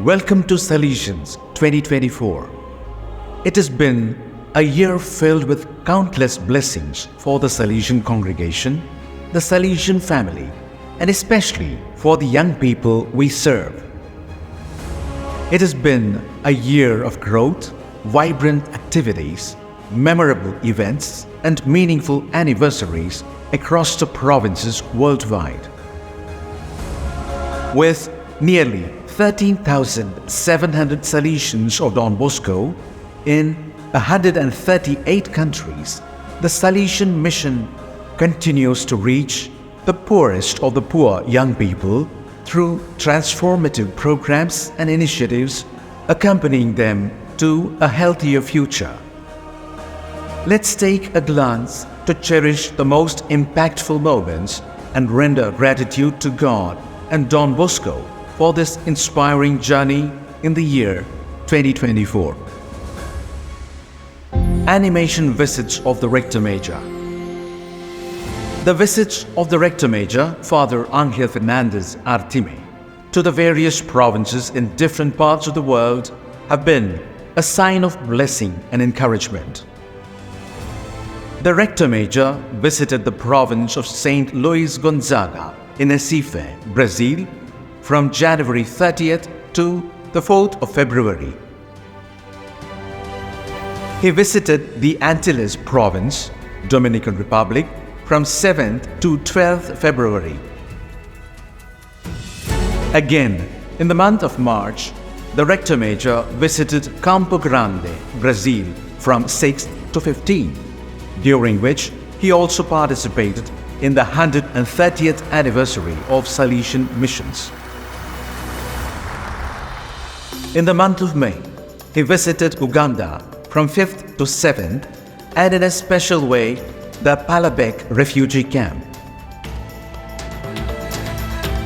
Welcome to Salesians 2024. It has been a year filled with countless blessings for the Salesian Congregation, the Salesian family, and especially for the young people we serve. It has been a year of growth, vibrant activities, memorable events, and meaningful anniversaries across the provinces worldwide. With nearly 13,700 Salesians of Don Bosco in 138 countries, the Salesian mission continues to reach the poorest of the poor young people through transformative programs and initiatives accompanying them to a healthier future. Let's take a glance to cherish the most impactful moments and render gratitude to God and Don Bosco for this inspiring journey in the year 2024. Animation visits of the Rector Major. The visits of the Rector Major, Father Angel Fernandez Artime, to the various provinces in different parts of the world have been a sign of blessing and encouragement. The Rector Major visited the province of St. Luís Gonzaga in Recife, Brazil, from January 30th to the 4th of February. He visited the Antilles province, Dominican Republic, from 7th to 12th February. Again, in the month of March, the Rector Major visited Campo Grande, Brazil, from 6th to 15th, during which he also participated in the 130th anniversary of Salesian missions. In the month of May, he visited Uganda from 5th to 7th, and in a special way, the Palabek refugee camp.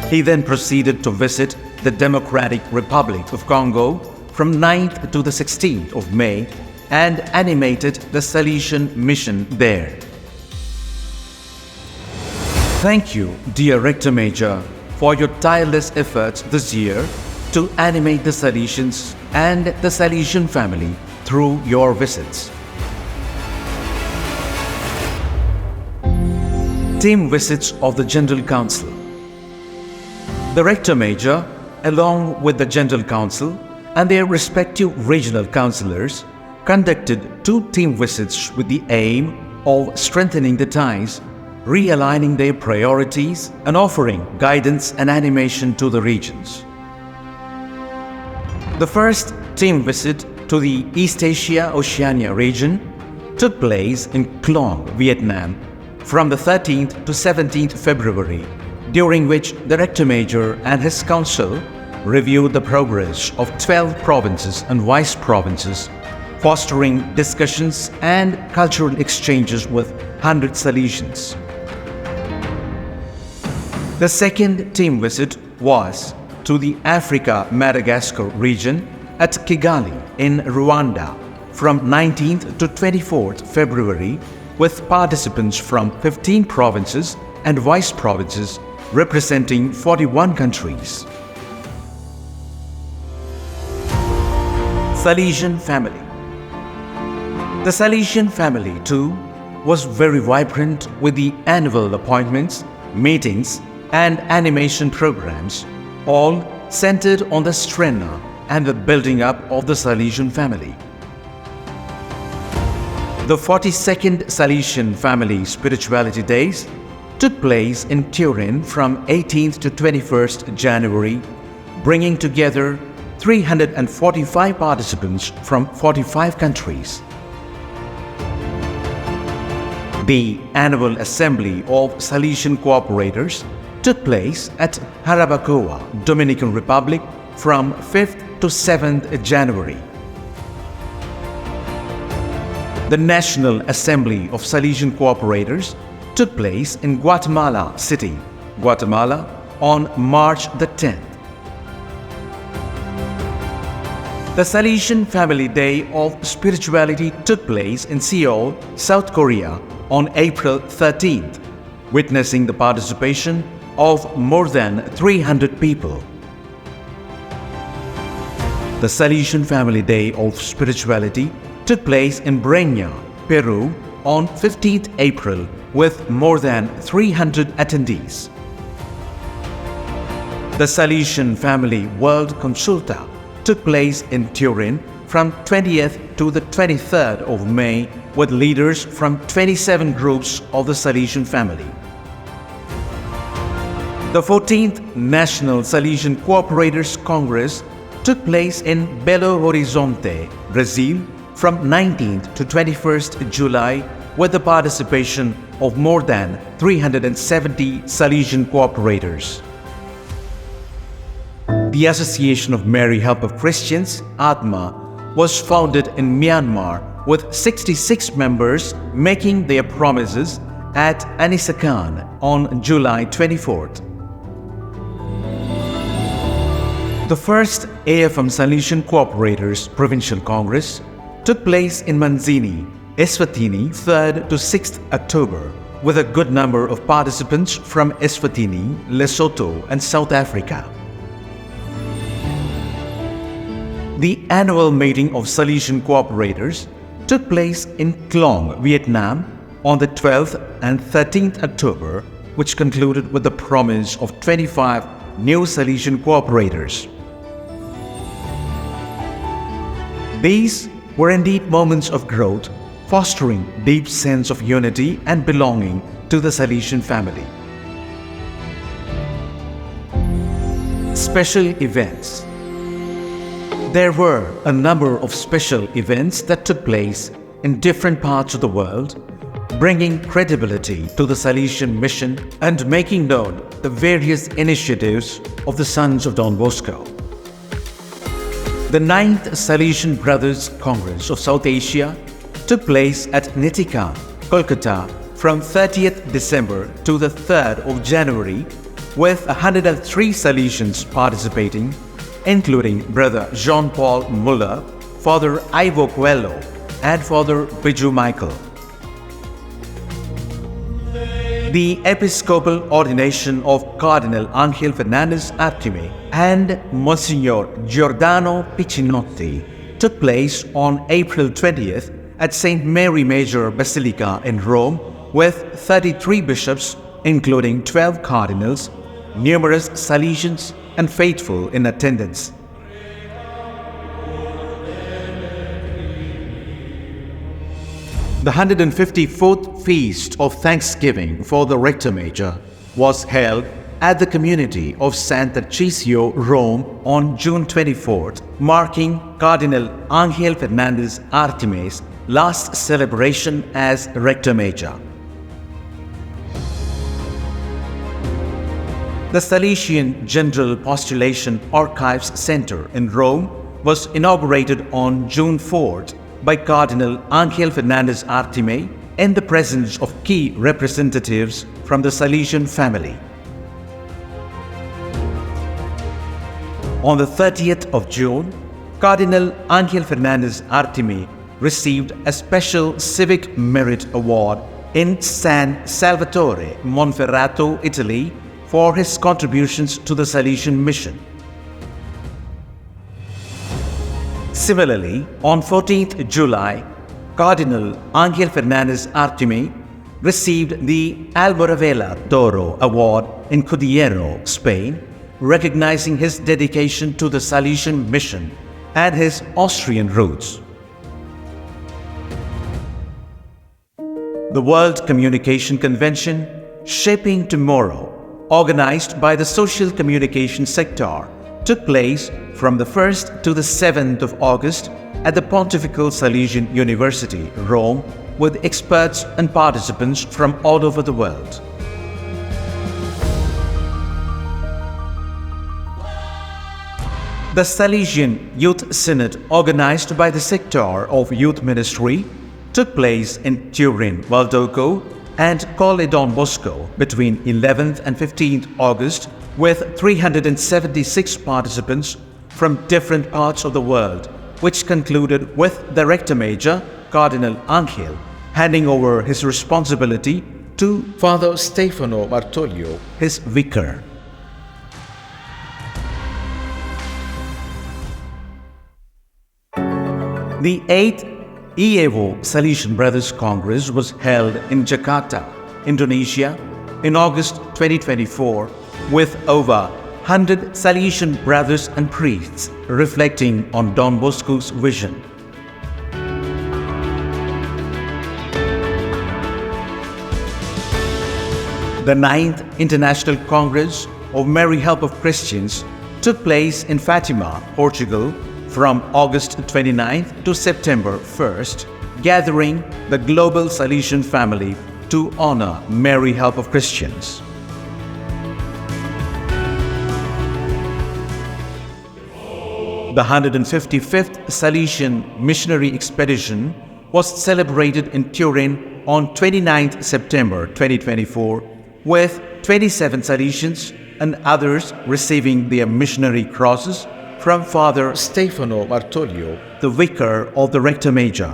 He then proceeded to visit the Democratic Republic of Congo from 9th to the 16th of May and animated the Salesian mission there. Thank you, dear Rector Major, for your tireless efforts this year to animate the Salesians and the Salesian family through your visits. Team visits of the General Council. The Rector Major, along with the General Council and their respective regional councillors, conducted 2 team visits with the aim of strengthening the ties, realigning their priorities, and offering guidance and animation to the regions. The first team visit to the East Asia-Oceania region took place in Clong, Vietnam, from the 13th to 17th February, during which the Rector Major and his council reviewed the progress of 12 provinces and vice provinces, fostering discussions and cultural exchanges with 100 Salesians. The second team visit was to the Africa-Madagascar region at Kigali in Rwanda from 19th to 24th February, with participants from 15 provinces and vice provinces representing 41 countries. Salesian family. The Salesian family too was very vibrant with the annual appointments, meetings, and animation programs, all centered on the strength and the building up of the Salesian family. The 42nd Salesian Family Spirituality Days took place in Turin from 18th to 21st January, bringing together 345 participants from 45 countries. The annual assembly of Salesian cooperators took place at Jarabacoa, Dominican Republic, from 5th to 7th January. The National Assembly of Salesian Cooperators took place in Guatemala City, Guatemala, on March the 10th. The Salesian Family Day of Spirituality took place in Seoul, South Korea, on April 13th, witnessing the participation of more than 300 people. The Salesian Family Day of Spirituality took place in Breña, Peru on 15th April with more than 300 attendees. The Salesian Family World Consulta took place in Turin from 20th to the 23rd of May with leaders from 27 groups of the Salesian family. The 14th National Salesian Cooperators Congress took place in Belo Horizonte, Brazil from 19th to 21st July with the participation of more than 370 Salesian cooperators. The Association of Mary Help of Christians, ATMA, was founded in Myanmar with 66 members making their promises at Anisakan on July 24th. The first AFM Salesian Cooperators Provincial Congress took place in Manzini, Eswatini, 3rd to 6th October, with a good number of participants from Eswatini, Lesotho, and South Africa. The annual meeting of Salesian Cooperators took place in Klong, Vietnam on the 12th and 13th October, which concluded with the promise of 25 new Salesian Cooperators. These were indeed moments of growth, fostering deep sense of unity and belonging to the Salesian family. Special events. There were a number of special events that took place in different parts of the world, bringing credibility to the Salesian mission and making known the various initiatives of the Sons of Don Bosco. The 9th Salesian Brothers Congress of South Asia took place at Nitika, Kolkata from 30th December to the 3rd of January with 103 Salesians participating, including Brother Jean-Paul Muller, Father Ivo Coelho, and Father Biju Michael. The episcopal ordination of Cardinal Angel Fernandez Artime and Monsignor Giordano Piccinotti took place on April 20th at St. Mary Major Basilica in Rome with 33 bishops, including 12 cardinals, numerous Salesians, and faithful in attendance. The 154th Feast of Thanksgiving for the Rector Major was held at the community of San Tarcisio, Rome on June 24th, marking Cardinal Angel Fernandez Artime's last celebration as Rector Major. The Salesian General Postulation Archives Center in Rome was inaugurated on June 4th by Cardinal Angel Fernandez Artime in the presence of key representatives from the Salesian family. On the 30th of June, Cardinal Angel Fernandez Artime received a special Civic Merit Award in San Salvatore, Monferrato, Italy, for his contributions to the Salesian mission. Similarly, on 14th July, Cardinal Angel Fernandez Artime received the Almoravela d'Oro Award in Cudillero, Spain, recognizing his dedication to the Salesian mission and his Austrian roots. The World Communication Convention, Shaping Tomorrow, organized by the Social Communication Sector, took place from the 1st to the 7th of August at the Pontifical Salesian University, Rome, with experts and participants from all over the world. The Salesian Youth Synod, organized by the Sector of Youth Ministry, took place in Turin, Valdoco, and Colle Don Bosco between 11th and 15th August with 376 participants from different parts of the world, which concluded with the Rector Major, Cardinal Angel, handing over his responsibility to Father Stefano Bartolio, his vicar. The 8th EAO Salesian Brothers Congress was held in Jakarta, Indonesia in August 2024 with over 100 Salesian brothers and priests reflecting on Don Bosco's vision. The 9th International Congress of Mary Help of Christians took place in Fatima, Portugal from August 29th to September 1st, gathering the global Salesian family to honor Mary Help of Christians. The 155th Salesian Missionary Expedition was celebrated in Turin on 29th September 2024 with 27 Salesians and others receiving their missionary crosses from Father Stefano Martoglio, the vicar of the Rector Major.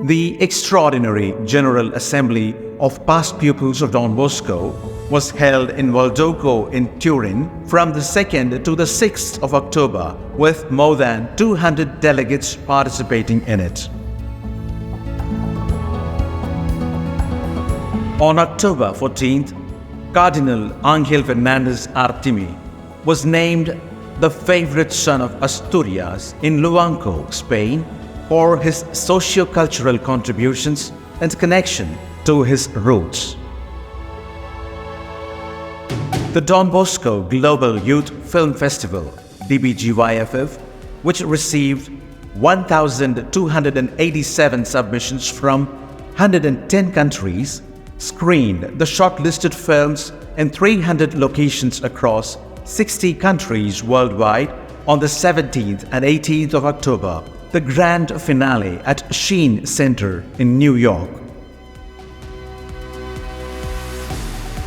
The extraordinary General Assembly of past pupils of Don Bosco was held in Valdoco in Turin from the 2nd to the 6th of October with more than 200 delegates participating in it. On October 14th, Cardinal Ángel Fernández Artime was named the favorite son of Asturias in Luanco, Spain, for his socio-cultural contributions and connection to his roots. The Don Bosco Global Youth Film Festival, DBGYFF, which received 1,287 submissions from 110 countries, screened the shortlisted films in 300 locations across 60 countries worldwide on the 17th and 18th of October, the grand finale at Sheen Center in New York.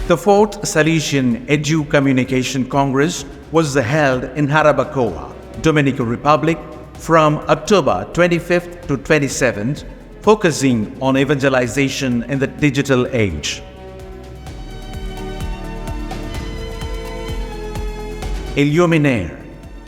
The 4th Salesian Edu Communication Congress was held in Jarabacoa, Dominican Republic from October 25th to 27th, focusing on evangelization in the digital age. Illuminaire,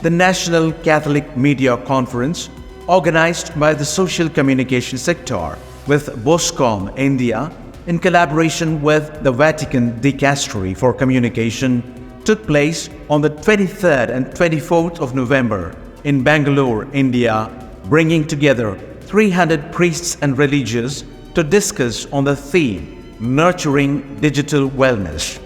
the National Catholic Media Conference organized by the social communication sector with Boscom India in collaboration with the Vatican Dicastery for Communication, took place on the 23rd and 24th of November in Bangalore, India, bringing together 300 priests and religious to discuss on the theme Nurturing Digital Wellness.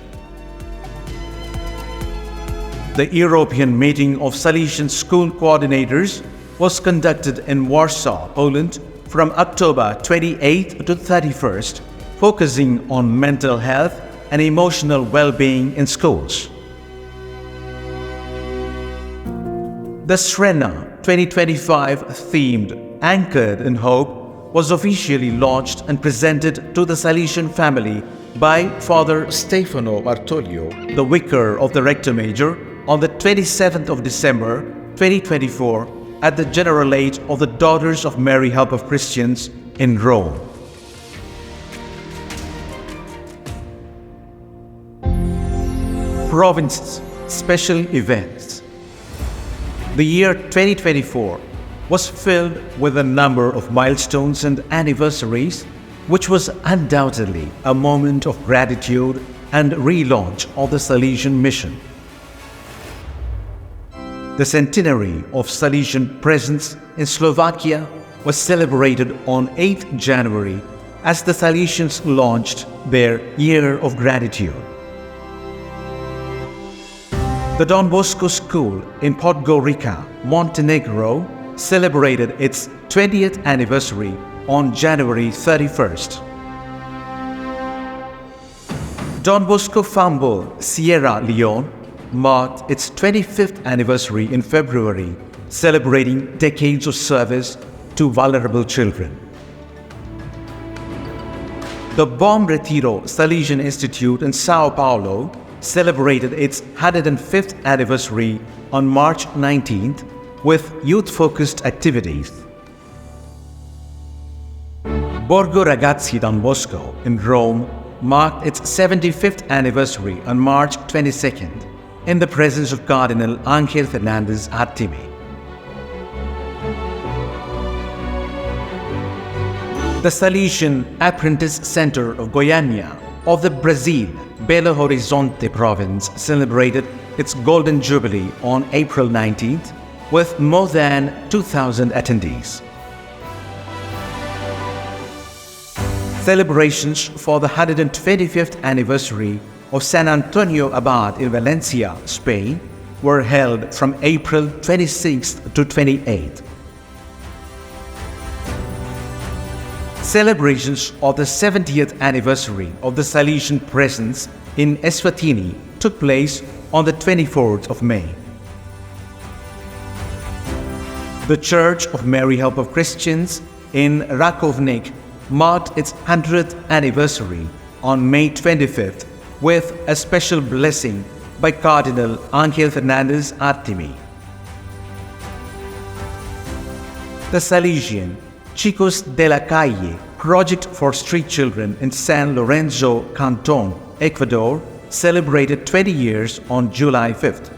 The European Meeting of Salesian School Coordinators was conducted in Warsaw, Poland from October 28th to 31st, focusing on mental health and emotional well-being in schools. The Srena 2025 themed Anchored in Hope was officially launched and presented to the Salesian family by Father Stefano Martoglio, the vicar of the Rector Major, on the 27th of December 2024 at the Generalate of the Daughters of Mary Help of Christians in Rome. Provinces Special Events. The year 2024 was filled with a number of milestones and anniversaries, which was undoubtedly a moment of gratitude and relaunch of the Salesian mission. The centenary of Salesian presence in Slovakia was celebrated on 8th January as the Salesians launched their Year of Gratitude. The Don Bosco School in Podgorica, Montenegro, celebrated its 20th anniversary on January 31st. Don Bosco Fambol, Sierra Leone, marked its 25th anniversary in February, celebrating decades of service to vulnerable children. The Bom Retiro Salesian Institute in Sao Paulo celebrated its 105th anniversary on March 19th with youth-focused activities. Borgo Ragazzi Don Bosco in Rome marked its 75th anniversary on March 22nd in the presence of Cardinal Ángel Fernández Artime. The Salesian Apprentice Center of Goiânia of the Brazil, Belo Horizonte province celebrated its Golden Jubilee on April 19th with more than 2,000 attendees. Celebrations for the 125th anniversary of San Antonio Abad in Valencia, Spain, were held from April 26th to 28th. Celebrations of the 70th anniversary of the Salesian presence in Eswatini took place on the 24th of May. The Church of Mary Help of Christians in Rakovnik marked its 100th anniversary on May 25th with a special blessing by Cardinal Ángel Fernández Artime. The Salesian Chicos de la Calle Project for Street Children in San Lorenzo Canton, Ecuador, celebrated 20 years on July 5th.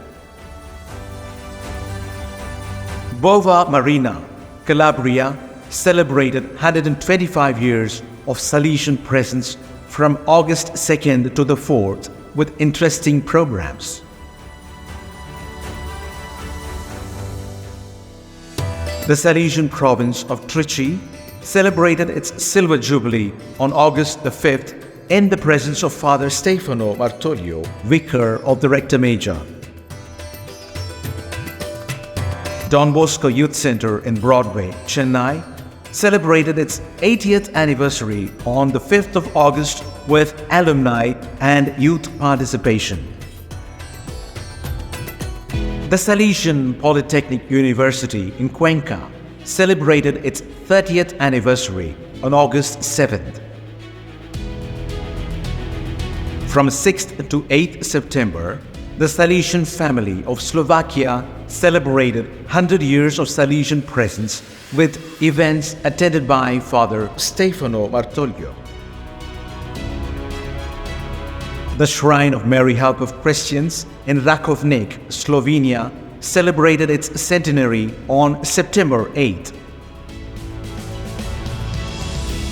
Bova Marina, Calabria, celebrated 125 years of Salesian presence from August 2nd to the 4th with interesting programs. The Salesian province of Trichy celebrated its Silver Jubilee on August the 5th in the presence of Father Stefano Martoglio, Vicar of the Rector Major. Don Bosco Youth Center in Broadway, Chennai, celebrated its 80th anniversary on the 5th of August with alumni and youth participation. The Salesian Polytechnic University in Cuenca celebrated its 30th anniversary on August 7th. From 6th to 8th September, the Salesian family of Slovakia celebrated 100 years of Salesian presence with events attended by Father Stefano Martoglio. The Shrine of Mary Help of Christians in Rakovnik, Slovenia, celebrated its centenary on September 8th.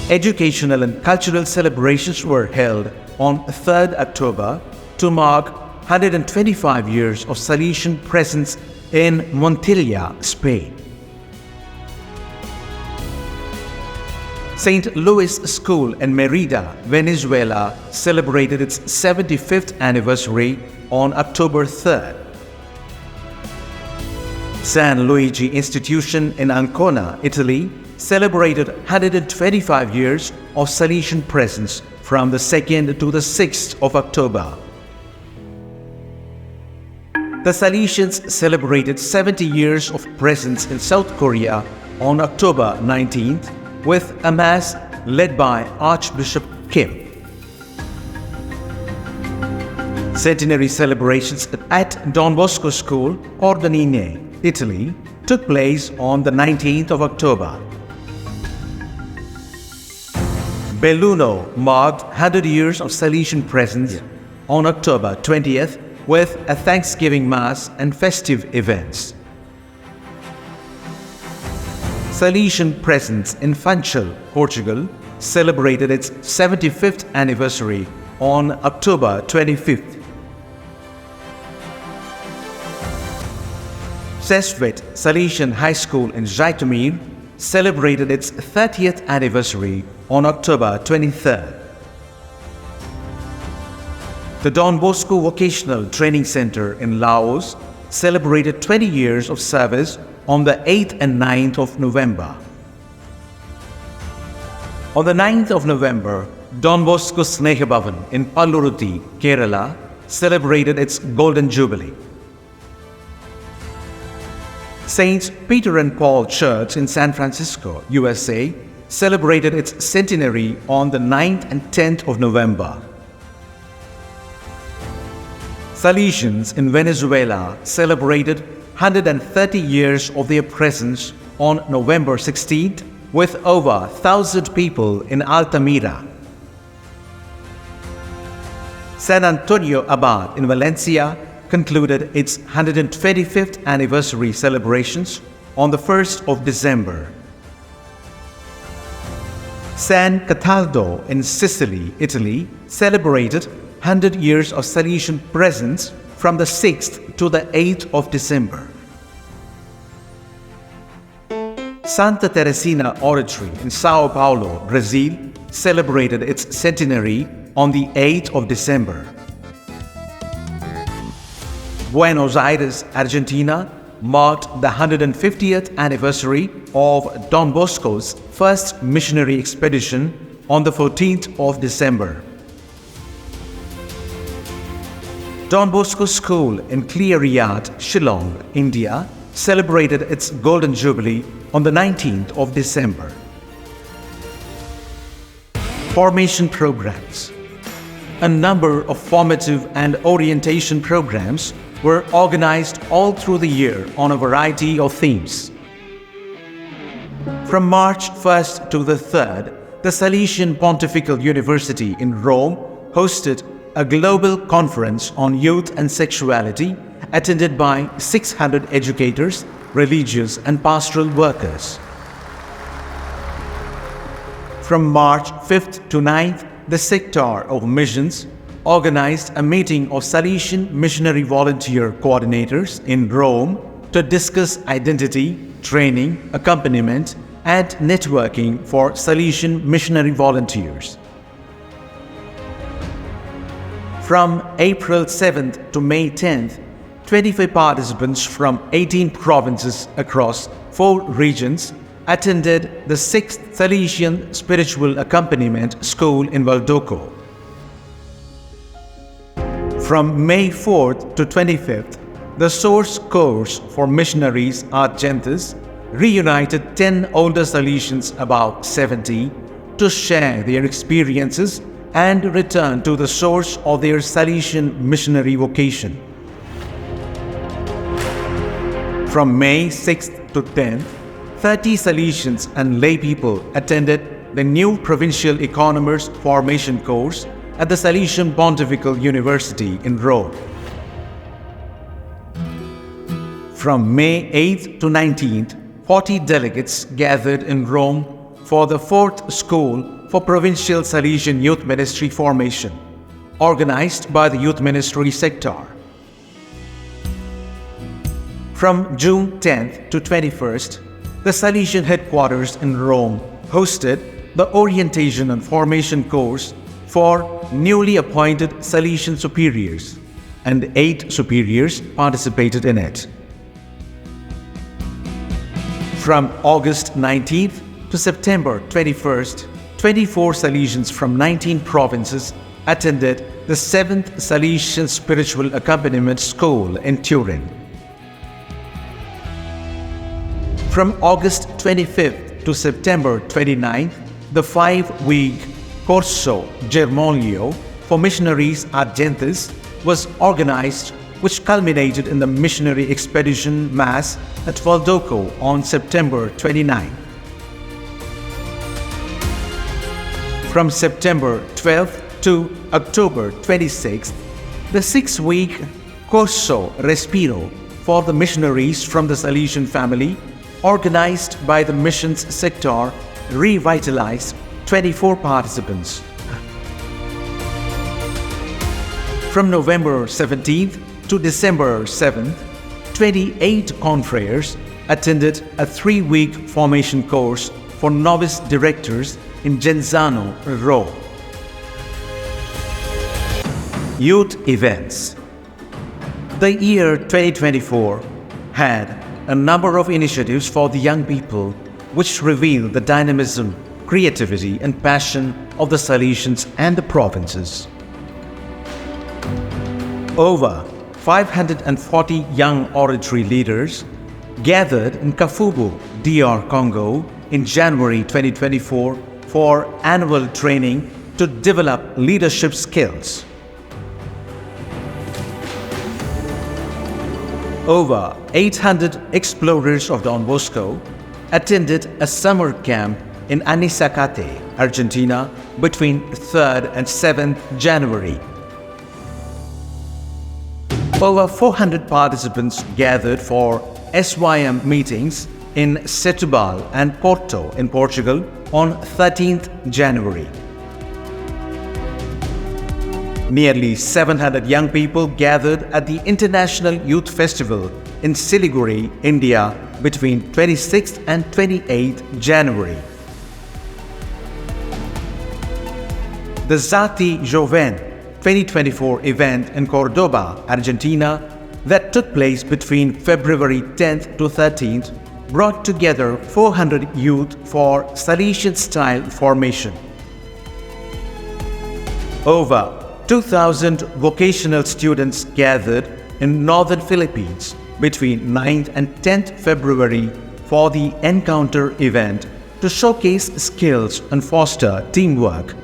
Educational and cultural celebrations were held on 3rd October to mark 125 years of Salesian presence in Montilla, Spain. St. Louis School in Merida, Venezuela, celebrated its 75th anniversary on October 3rd. San Luigi Institution in Ancona, Italy, celebrated 125 years of Salesian presence from the 2nd to the 6th of October. The Salesians celebrated 70 years of presence in South Korea on October 19th with a Mass led by Archbishop Kim. Centenary celebrations at Don Bosco School, Ordinine, Italy, took place on the 19th of October. Belluno marked 100 years of Salesian presence on October 20th with a Thanksgiving Mass and festive events. Salesian presence in Funchal, Portugal, celebrated its 75th anniversary on October 25th. Sesvet Salesian High School in Zhytomyr celebrated its 30th anniversary on October 23rd. The Don Bosco Vocational Training Center in Laos celebrated 20 years of service on the 8th and 9th of November. On the 9th of November, Don Bosco Sneha Bhavan in Palluruthi, Kerala, celebrated its Golden Jubilee. Saints Peter and Paul Church in San Francisco, USA, celebrated its centenary on the 9th and 10th of November. Salesians in Venezuela celebrated 130 years of their presence on November 16th with over 1,000 people in Altamira. San Antonio Abad in Valencia concluded its 125th anniversary celebrations on the 1st of December. San Cataldo in Sicily, Italy, celebrated 100 years of Salesian presence from the 6th to the 8th of December. Santa Teresina Oratory in Sao Paulo, Brazil, celebrated its centenary on the 8th of December. Buenos Aires, Argentina, marked the 150th anniversary of Don Bosco's first missionary expedition on the 14th of December. Don Bosco School in Cleariyat, Shillong, India, celebrated its Golden Jubilee on the 19th of December. Formation programs. A number of formative and orientation programs were organized all through the year on a variety of themes. From March 1st to the 3rd, the Salesian Pontifical University in Rome hosted a global conference on youth and sexuality attended by 600 educators, religious and pastoral workers. From March 5th to 9th, the Sector of Missions organized a meeting of Salesian missionary volunteer coordinators in Rome to discuss identity, training, accompaniment, and networking for Salesian missionary volunteers. From April 7th to May 10th, 25 participants from 18 provinces across 4 regions attended the 6th Salesian Spiritual Accompaniment School in Valdoco. From May 4th to 25th, the Source Course for Missionaries Argentis reunited 10 older Salesians, about 70, to share their experiences and return to the source of their Salesian missionary vocation. From May 6th to 10th, 30 Salesians and lay people attended the new Provincial Economers Formation Course at the Salesian Pontifical University in Rome. From May 8th to 19th, 40 delegates gathered in Rome for the 4th School for Provincial Salesian Youth Ministry Formation, organized by the Youth Ministry Sector. From June 10th to 21st, the Salesian headquarters in Rome hosted the Orientation and Formation course for newly appointed Salesian superiors, and 8 superiors participated in it. From August 19th to September 21st, 24 Salesians from 19 provinces attended the 7th Salesian Spiritual Accompaniment School in Turin. From August 25th to September 29th, the 5-week Corso Germoglio for Missionaries Argentis was organized, which culminated in the Missionary Expedition Mass at Valdoco on September 29. From September 12th to October 26th, the 6-week Corso Respiro for the missionaries from the Salesian family, organized by the Missions Sector, revitalized 24 participants. From November 17th to December 7th, 28 confreres attended a 3-week formation course for novice directors in Genzano, Rome. Youth events. The year 2024 had a number of initiatives for the young people which reveal the dynamism, creativity and passion of the Salesians and the provinces. Over 540 young oratory leaders gathered in Kafubu, DR Congo in January 2024 for annual training to develop leadership skills. Over 800 explorers of Don Bosco attended a summer camp in Anisacate, Argentina between 3rd and 7th January. Over 400 participants gathered for SYM meetings in Setúbal and Porto in Portugal on 13th January. Nearly 700 young people gathered at the International Youth Festival in Siliguri, India between 26th and 28th January. The Zati Joven 2024 event in Cordoba, Argentina, that took place between February 10th to 13th, brought together 400 youth for Salesian-style formation. Over 2,000 vocational students gathered in northern Philippines between 9th and 10th February for the Encounter event to showcase skills and foster teamwork.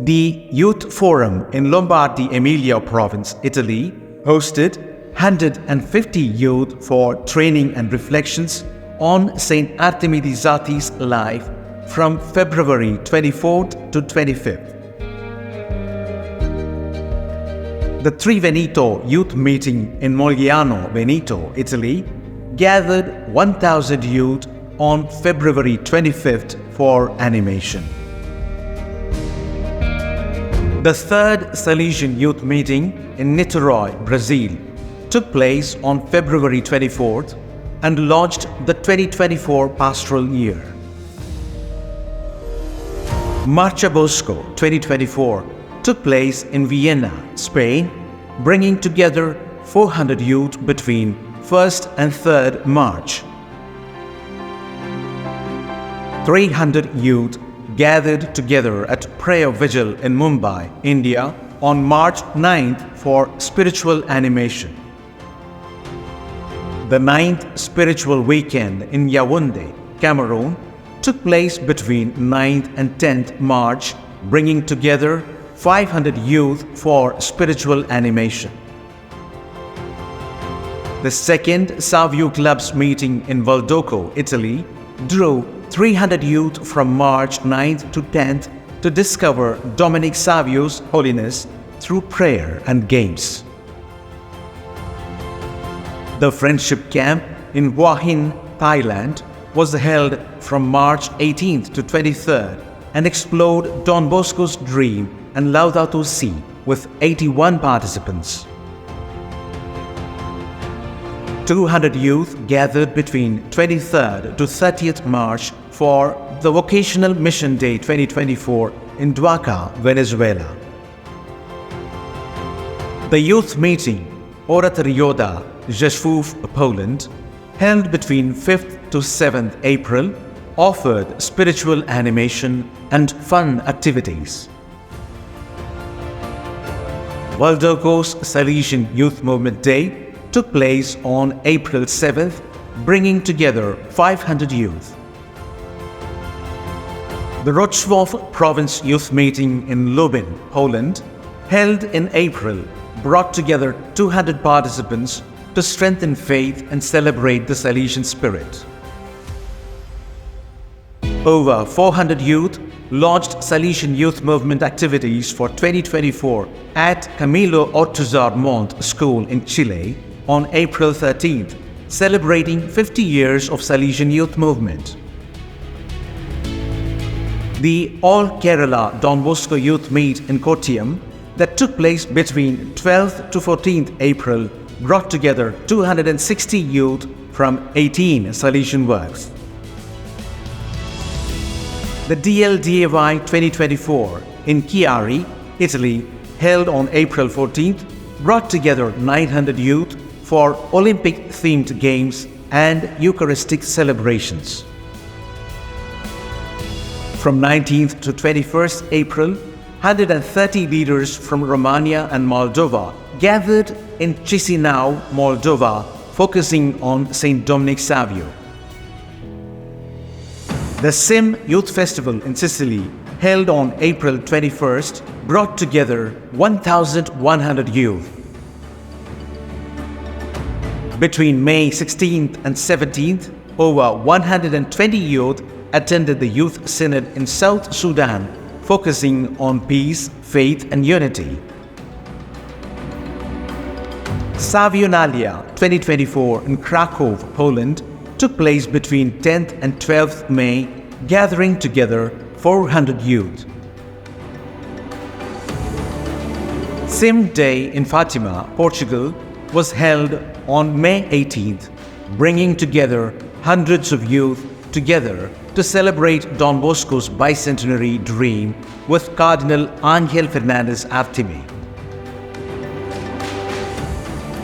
The Youth Forum in Lombardy Emilia Province, Italy, hosted 150 youth for training and reflections on Saint Artemides Zati's life from February 24th to 25th. The Tri Veneto Youth Meeting in Mogliano, Veneto, Italy, gathered 1,000 youth on February 25th for animation. The third Salesian Youth Meeting in Niterói, Brazil, took place on February 24th and launched the 2024 pastoral year. Marcha Bosco 2024 took place in Vienna, Spain, bringing together 400 youth between 1st and 3rd March. 300 youth gathered together at prayer vigil in Mumbai, India on March 9th for spiritual animation. The 9th spiritual weekend in Yaoundé, Cameroon, took place between 9th and 10th March, bringing together 500 youth for spiritual animation. The second Savio Club's meeting in Valdoco, Italy, drew 300 youth from March 9th to 10th to discover Dominic Savio's holiness through prayer and games. The Friendship Camp in Hua Hin, Thailand, was held from March 18th to 23rd and explored Don Bosco's dream and Laudato Si with 81 participants. 200 youth gathered between 23rd to 30th March for the Vocational Mission Day 2024 in Duaca, Venezuela. The youth meeting, Oratorioda, Rzeszów, Poland, held between 5th to 7th April, offered spiritual animation and fun activities. Valdoco's Salesian Youth Movement Day took place on April 7th, bringing together 500 youth. The Wrocław Province Youth Meeting in Lubin, Poland, held in April, brought together 200 participants to strengthen faith and celebrate the Salesian spirit. Over 400 youth launched Salesian Youth Movement activities for 2024 at Camilo Ortuzar Montt School in Chile on April 13th, celebrating 50 years of Salesian Youth Movement. The All Kerala Don Bosco Youth Meet in Kottayam that took place between 12th to 14th April brought together 260 youth from 18 Salesian works. The DLDAY 2024 in Chiari, Italy, held on April 14th, brought together 900 youth for Olympic-themed games and Eucharistic celebrations. From 19th to 21st April, 130 leaders from Romania and Moldova gathered in Chisinau, Moldova, focusing on St. Dominic Savio. The SIM Youth Festival in Sicily, held on April 21st, brought together 1,100 youth. Between May 16th and 17th, over 120 youth attended the Youth Synod in South Sudan, focusing on peace, faith, and unity. Savionalia 2024 in Krakow, Poland took place between 10th and 12th May, gathering together 400 youth. Sim Day in Fatima, Portugal was held on May 18th, bringing together hundreds of youth together to celebrate Don Bosco's bicentenary dream with Cardinal Ángel Fernández Artime.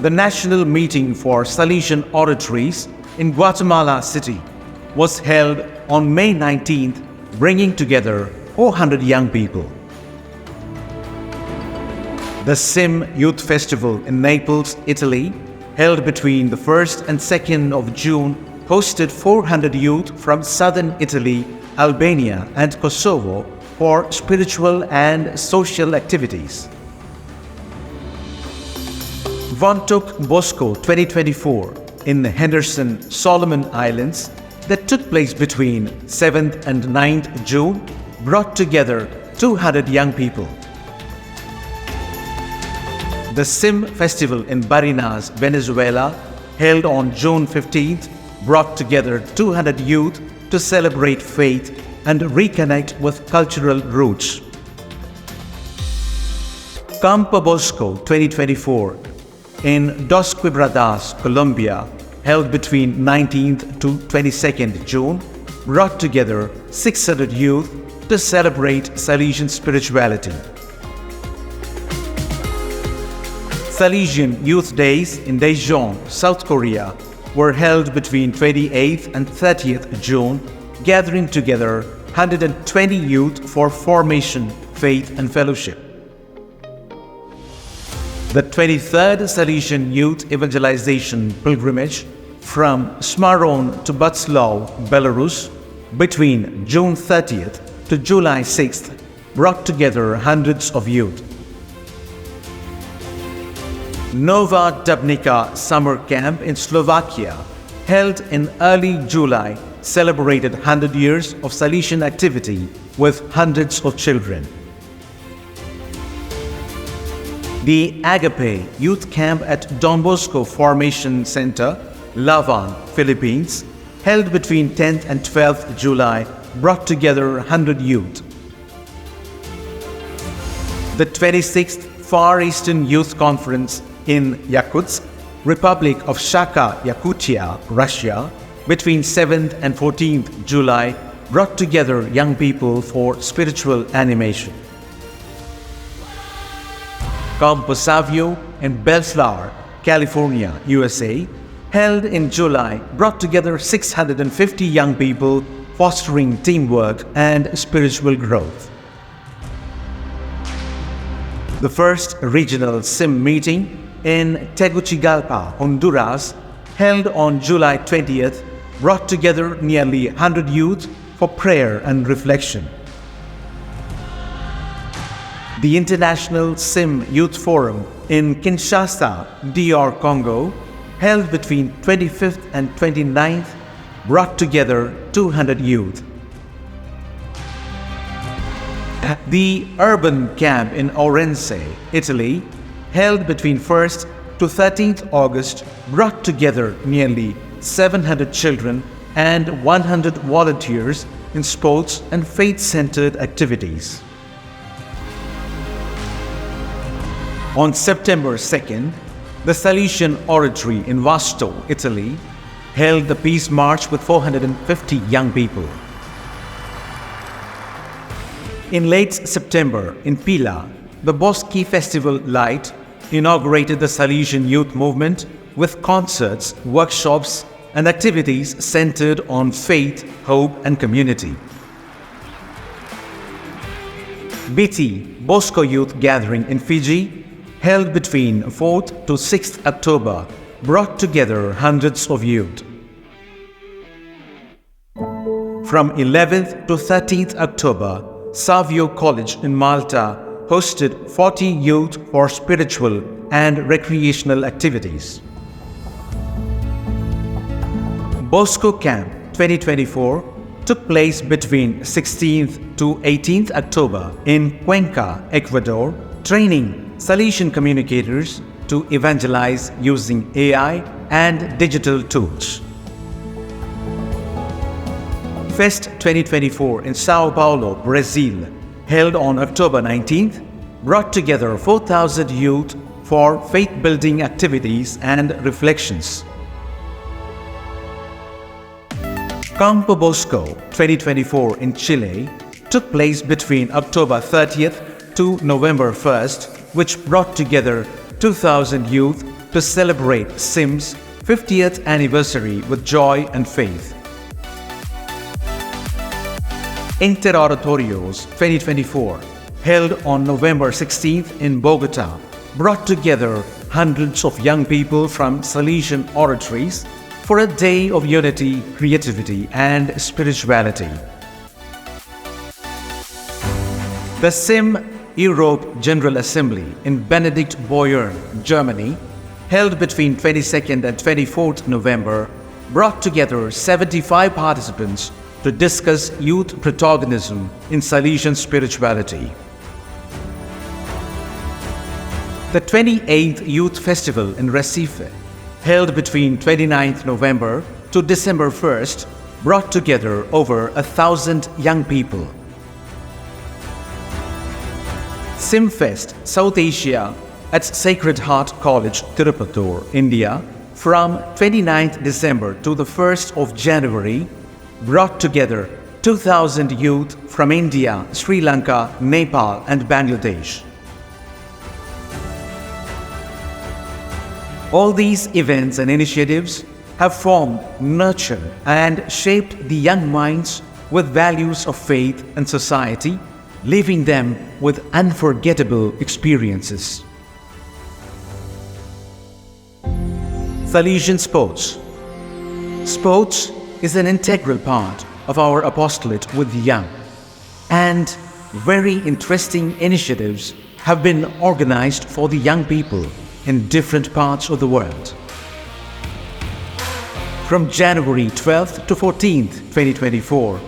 The national meeting for Salesian oratories in Guatemala City was held on May 19th, bringing together 400 young people. The SIM Youth Festival in Naples, Italy, held between the 1st and 2nd of June, hosted 400 youth from southern Italy, Albania, and Kosovo for spiritual and social activities. Vontuk Bosco 2024 in the Henderson, Solomon Islands, that took place between 7th and 9th June, brought together 200 young people. The SIM Festival in Barinas, Venezuela, held on June 15th, brought together 200 youth to celebrate faith and reconnect with cultural roots. Campo Bosco 2024 in Dos Quebradas, Colombia, held between 19th to 22nd June, brought together 600 youth to celebrate Salesian spirituality. Salesian Youth Days in Daejeon, South Korea, were held between 28th and 30th June, gathering together 120 youth for formation, faith, and fellowship. The 23rd Salesian Youth Evangelization Pilgrimage from Smaron to Butslaw, Belarus, between June 30th to July 6th, brought together hundreds of youth. Nova Dubnica Summer Camp in Slovakia, held in early July, celebrated 100 years of Salesian activity with hundreds of children. The Agape Youth Camp at Don Bosco Formation Center, Lavan, Philippines, held between 10th and 12th July, brought together 100 youth. The 26th Far Eastern Youth Conference in Yakutsk, Republic of Shaka, Yakutia, Russia, between 7th and 14th July, brought together young people for spiritual animation. Campo Savio in Bellflower, California, USA, held in July, brought together 650 young people, fostering teamwork and spiritual growth. The first regional SIM meeting in Tegucigalpa, Honduras, held on July 20th, brought together nearly 100 youth for prayer and reflection. The International SIM Youth Forum in Kinshasa, DR Congo, held between 25th and 29th, brought together 200 youth. The Urban Camp in Orense, Italy, held between 1st to 13th August, brought together nearly 700 children and 100 volunteers in sports and faith-centered activities. On September 2nd, the Salesian Oratory in Vasto, Italy, held the Peace March with 450 young people. In late September, in Pila, the Boschi Festival Light inaugurated the Salesian youth movement with concerts, workshops, and activities centered on faith, hope, and community. Biti Bosco Youth Gathering in Fiji, held between 4th to 6th October, brought together hundreds of youth. From 11th to 13th October, Savio College in Malta hosted 40 youth for spiritual and recreational activities. Bosco Camp 2024 took place between 16th to 18th October in Cuenca, Ecuador, training Salesian communicators to evangelize using AI and digital tools. Fest 2024 in Sao Paulo, Brazil, held on October 19th, brought together 4,000 youth for faith-building activities and reflections. Campo Bosco 2024 in Chile took place between October 30th to November 1st, which brought together 2,000 youth to celebrate SIM's 50th anniversary with joy and faith. Interatorios 2024, held on November 16th in Bogota, brought together hundreds of young people from Salesian oratories for a day of unity, creativity, and spirituality. The SIM Europe General Assembly in Benedikt Bayern, Germany, held between 22nd and 24th November, brought together 75 participants to discuss youth protagonism in Salesian spirituality. The 28th Youth Festival in Recife, held between 29th November to December 1st, brought together over 1,000 young people. SimFest South Asia at Sacred Heart College, Tirupattur, India, from 29th December to the 1st of January, brought together 2,000 youth from India, Sri Lanka, Nepal, and Bangladesh. All these events and initiatives have formed, nurtured, and shaped the young minds with values of faith and society, leaving them with unforgettable experiences. Salesian Sports. Sports is an integral part of our apostolate with the young, and very interesting initiatives have been organized for the young people in different parts of the world. From January 12th to 14th, 2024,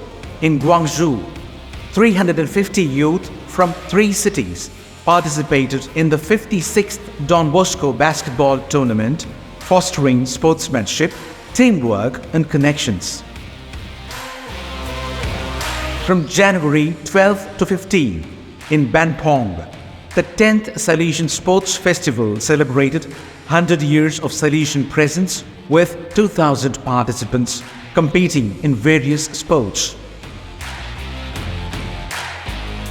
in Guangzhou, 350 youth from 3 cities participated in the 56th Don Bosco basketball tournament, fostering sportsmanship, teamwork, and connections. From January 12th to 15th, in Banpong, the 10th Salesian Sports Festival celebrated 100 years of Salesian presence with 2,000 participants competing in various sports.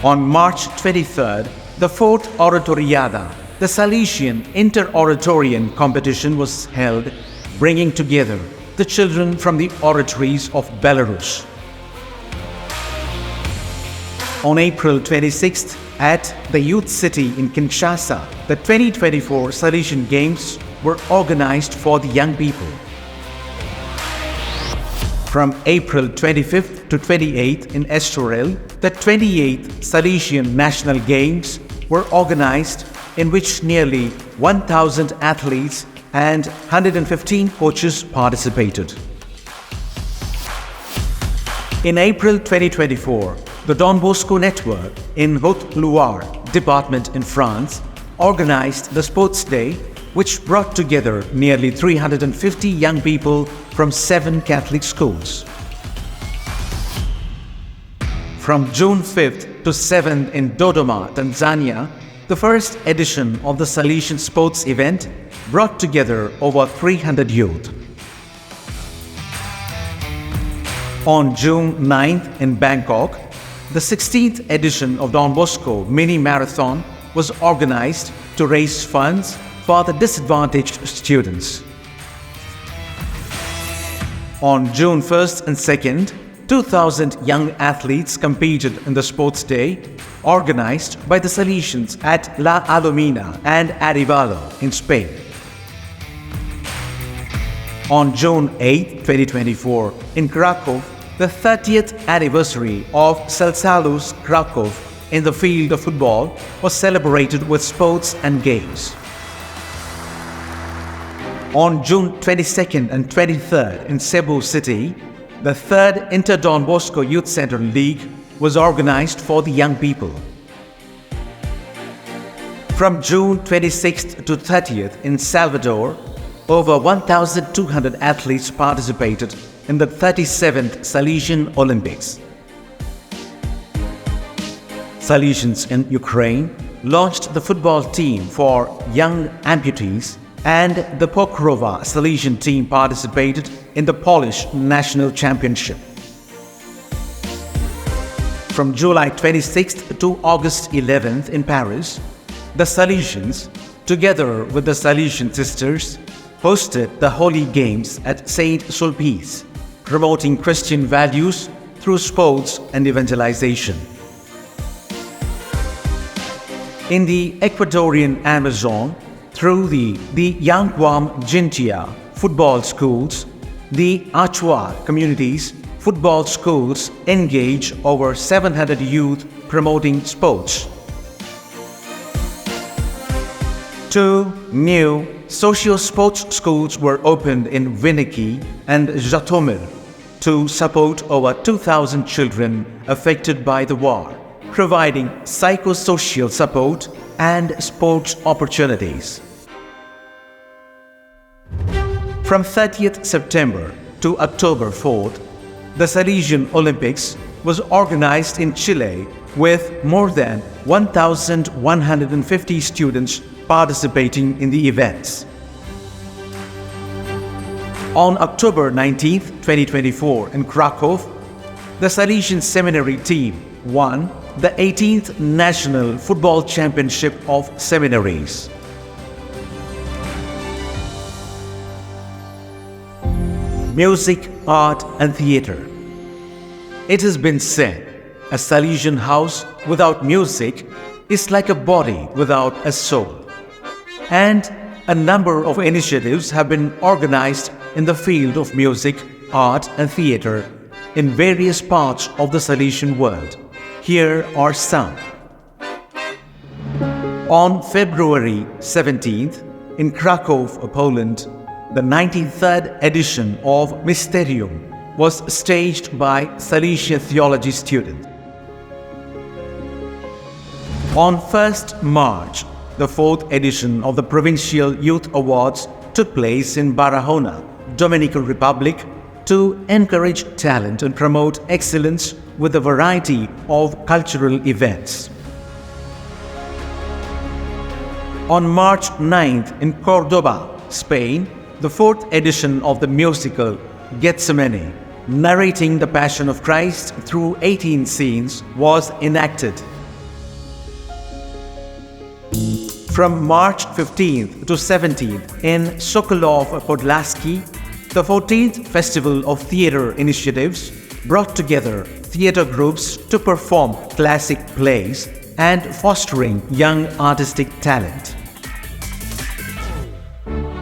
On March 23rd, the 4th Oratoriada, the Salesian Inter-Oratorian competition, was held, bringing together the children from the oratories of Belarus. On April 26th, at the Youth City in Kinshasa, the 2024 Salesian Games were organized for the young people. From April 25th to 28th in Estoril, the 28th Salesian National Games were organized, in which nearly 1,000 athletes and 115 coaches participated. In April 2024, the Don Bosco Network in Haute-Loire department in France organized the Sports Day, which brought together nearly 350 young people from 7 Catholic schools. From June 5th to 7th in Dodoma, Tanzania, the first edition of the Salesian Sports event brought together over 300 youth. On June 9th in Bangkok, the 16th edition of Don Bosco Mini Marathon was organized to raise funds for the disadvantaged students. On June 1st and 2nd, 2,000 young athletes competed in the Sports Day, organized by the Salesians at La Alumina and Arevalo in Spain. On June 8, 2024, in Krakow, the 30th anniversary of Salesius Krakow in the field of football was celebrated with sports and games. On June 22nd and 23rd in Cebu City, the 3rd Inter-Don Bosco Youth Center League was organized for the young people. From June 26th to 30th in Salvador, over 1,200 athletes participated in the 37th Salesian Olympics. Salesians in Ukraine launched the football team for young amputees, and the Pokrova Salesian team participated in the Polish National Championship. From July 26th to August 11th in Paris, the Salesians, together with the Salesian sisters, hosted the Holy Games at Saint-Sulpice, promoting Christian values through sports and evangelization. In the Ecuadorian Amazon, through the Yanguam Jintia football schools, the Achua communities football schools engage over 700 youth promoting sports. 2 new socio-sports schools were opened in Viniki and Zhytomyr to support over 2,000 children affected by the war, providing psychosocial support and sports opportunities. From 30th September to October 4th, the Salesian Olympics was organized in Chile with more than 1,150 students participating in the events. On October 19, 2024 in Krakow, the Salesian Seminary team won the 18th National Football Championship of Seminaries. Music, art and theatre. It has been said, a Salesian house without music is like a body without a soul. And a number of initiatives have been organized in the field of music, art and theatre in various parts of the Salesian world. Here are some. On February 17th, in Krakow, Poland, the 93rd edition of Mysterium was staged by Salesian theology students. On 1st March, the 4th edition of the Provincial Youth Awards took place in Barahona, Dominican Republic, to encourage talent and promote excellence with a variety of cultural events. On March 9th in Cordoba, Spain, the 4th edition of the musical Gethsemane, narrating the Passion of Christ through 18 scenes, was enacted. From March 15th to 17th in Sokolov Podlaski, the 14th Festival of Theatre Initiatives brought together theatre groups to perform classic plays and fostering young artistic talent.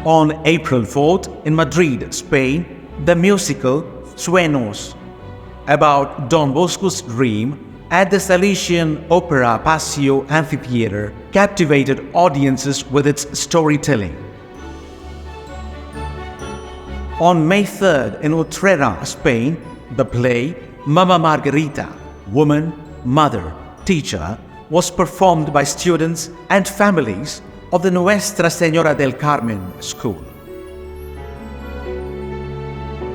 On April 4th in Madrid, Spain, the musical Sueños, about Don Bosco's dream, at the Salesian Opera Paseo Amphitheatre, captivated audiences with its storytelling. On May 3rd in Utrera, Spain, the play Mama Margarita, Woman, Mother, Teacher, was performed by students and families of the Nuestra Señora del Carmen School.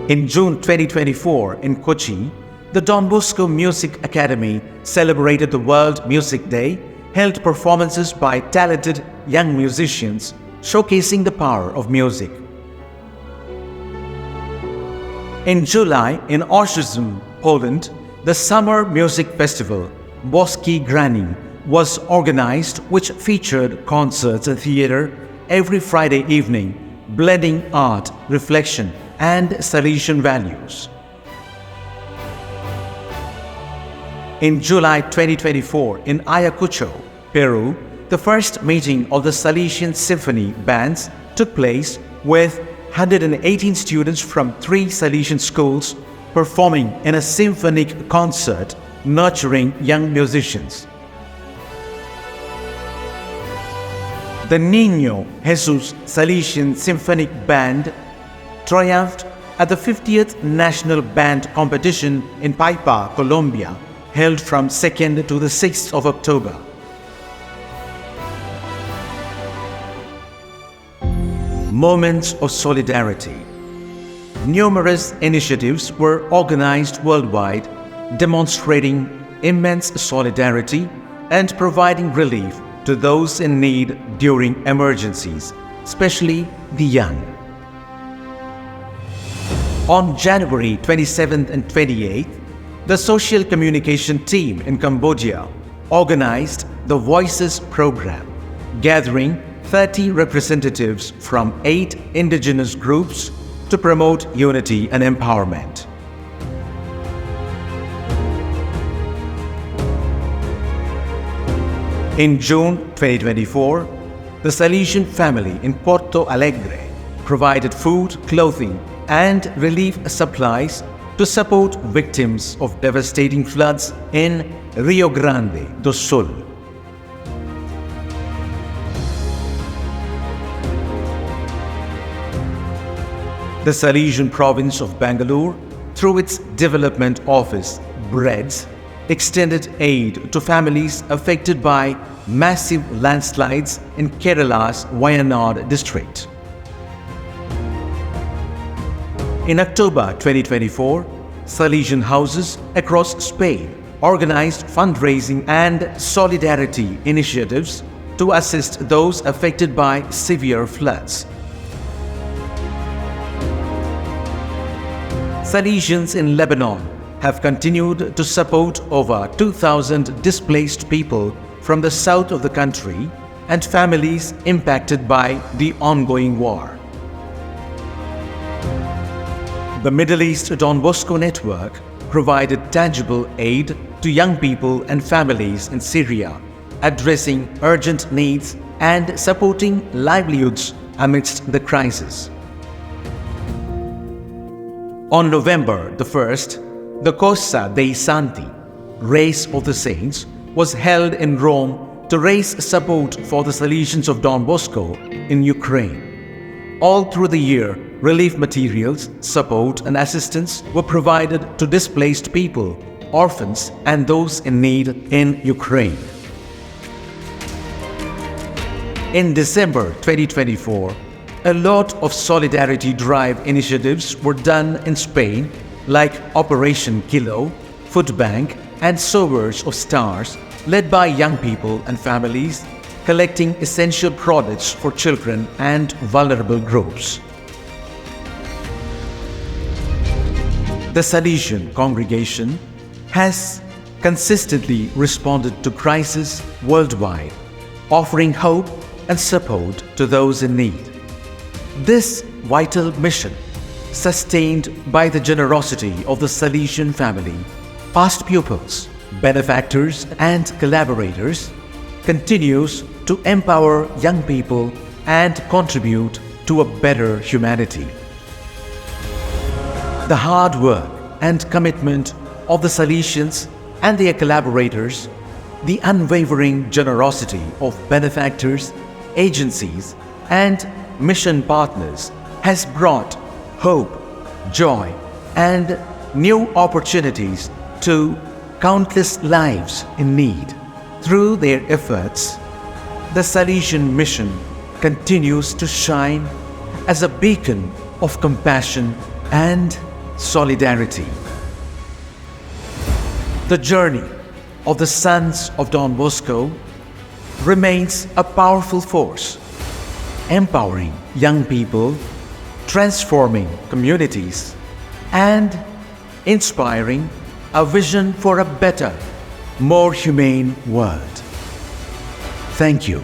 In June 2024 in Kochi, the Don Bosco Music Academy celebrated the World Music Day, held performances by talented young musicians, showcasing the power of music. In July in Ostrzyn, Poland, the Summer Music Festival, Boski Grani, was organized, which featured concerts and theatre every Friday evening, blending art, reflection, and Salesian values. In July 2024 in Ayacucho, Peru, the first meeting of the Salesian Symphony bands took place with 118 students from 3 Salesian schools performing in a symphonic concert nurturing young musicians. The Niño Jesus Salesian Symphonic Band triumphed at the 50th National Band Competition in Paipa, Colombia, held from 2nd to the 6th of October. Moments of solidarity. Numerous initiatives were organized worldwide, demonstrating immense solidarity and providing relief to those in need during emergencies, especially the young. On January 27th and 28th, the social communication team in Cambodia organized the Voices program, gathering 30 representatives from 8 indigenous groups to promote unity and empowerment. In June 2024, the Salesian family in Porto Alegre provided food, clothing, and relief supplies to support victims of devastating floods in Rio Grande do Sul. The Salesian province of Bangalore, through its development office, BREADS, extended aid to families affected by massive landslides in Kerala's Wayanad district. In October 2024, Salesian houses across Spain organized fundraising and solidarity initiatives to assist those affected by severe floods. Salesians in Lebanon have continued to support over 2,000 displaced people from the south of the country and families impacted by the ongoing war. The Middle East Don Bosco network provided tangible aid to young people and families in Syria, addressing urgent needs and supporting livelihoods amidst the crisis. On November the 1st, the Corsa dei Santi, Race of the Saints, was held in Rome to raise support for the Salesians of Don Bosco in Ukraine. All through the year, relief materials, support and assistance were provided to displaced people, orphans and those in need in Ukraine. In December 2024, a lot of solidarity drive initiatives were done in Spain, like Operation Kilo, Food Bank and Sowers of Stars, led by young people and families, collecting essential products for children and vulnerable groups. The Salesian Congregation has consistently responded to crises worldwide, offering hope and support to those in need. This vital mission, sustained by the generosity of the Salesian family, past pupils, benefactors and collaborators, continues to empower young people and contribute to a better humanity. The hard work and commitment of the Salesians and their collaborators, the unwavering generosity of benefactors, agencies, and mission partners has brought hope, joy, and new opportunities to countless lives in need. Through their efforts, the Salesian mission continues to shine as a beacon of compassion and solidarity. The journey of the Sons of Don Bosco remains a powerful force, empowering young people, transforming communities, and inspiring a vision for a better, more humane world. Thank you.